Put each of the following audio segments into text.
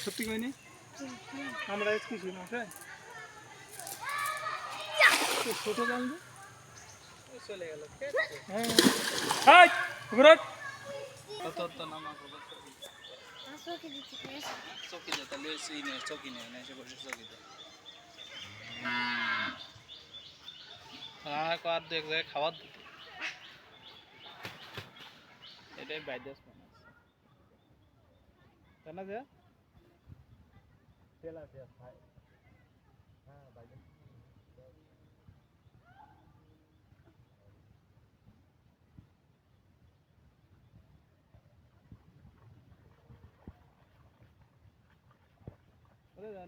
সত্যি কইনি আমরা কিছু না ছোট জাল চলে গেল হ্যাঁ তো নামা চৌকি যেতে চৌকি নেই না এসে বসে চৌকিতে আর দু এক জায়গায় খাবার দিতে এটাই বাইরে তাই না যে হ্যাঁ বাইরে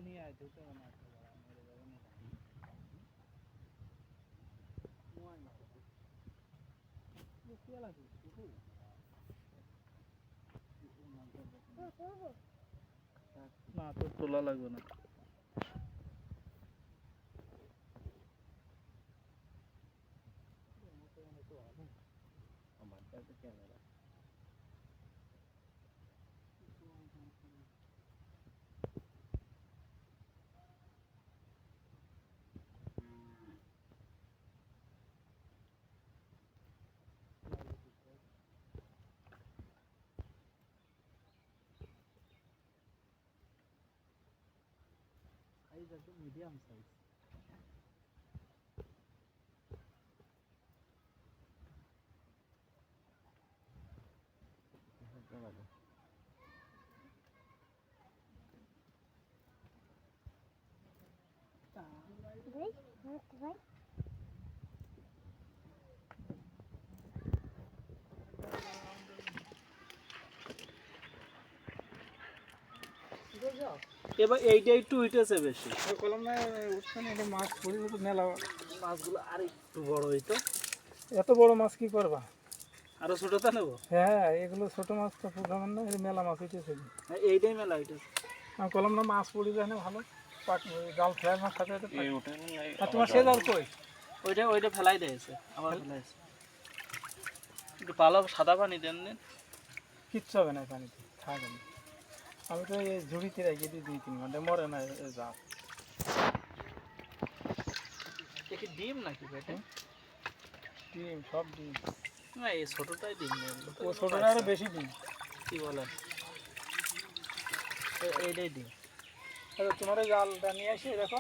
নিয়ে আয় ধুতে না মেরে যাবে না না তোর তোলা লাগবে না ক্যামেরা সাইজ একদম মিডিয়াম সাইজ এবার এইটা একটু উঠেছে বেশি কলম না উঠছে না এটা মাছ পড়ে তো মেলা মাছগুলো আর একটু বড় হইতো এত বড় মাছ কি করবা আরো ছোটটা নেবো হ্যাঁ এগুলো ছোট মাছ তো প্রধান না মেলা মাছ উঠেছে এইটাই মেলা উঠেছে কলম না মাছ পড়ে যায় না ভালো জাল ফেলার মাছ সাথে আর তোমার সে জাল কই ওইটা ফেলাই দিয়েছে আবার ফেলাইছে একটু পালো সাদা পানি দেন দিন কিচ্ছু হবে না পানিতে থাকবে না আমি তো এই ঝুড়িতে রেখে দিই 2-3 ঘন্টা মরে না জাল কি ডিম নাকি পেটে ডিম সব ডিম না এই ছোটটাই ডিম ও ছোটটা আরো বেশি ডিম কি বলেন এইটাই ডিম আচ্ছা তোমার জালটা নিয়ে আসি দেখো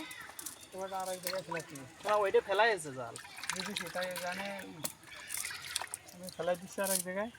তোমার আর এক জায়গায় ফেলাচ্ছি না ওইটা ফেলাই আছে জাল বুঝেছি তাই জানে আমি ফেলাই দিচ্ছি আর এক জায়গায়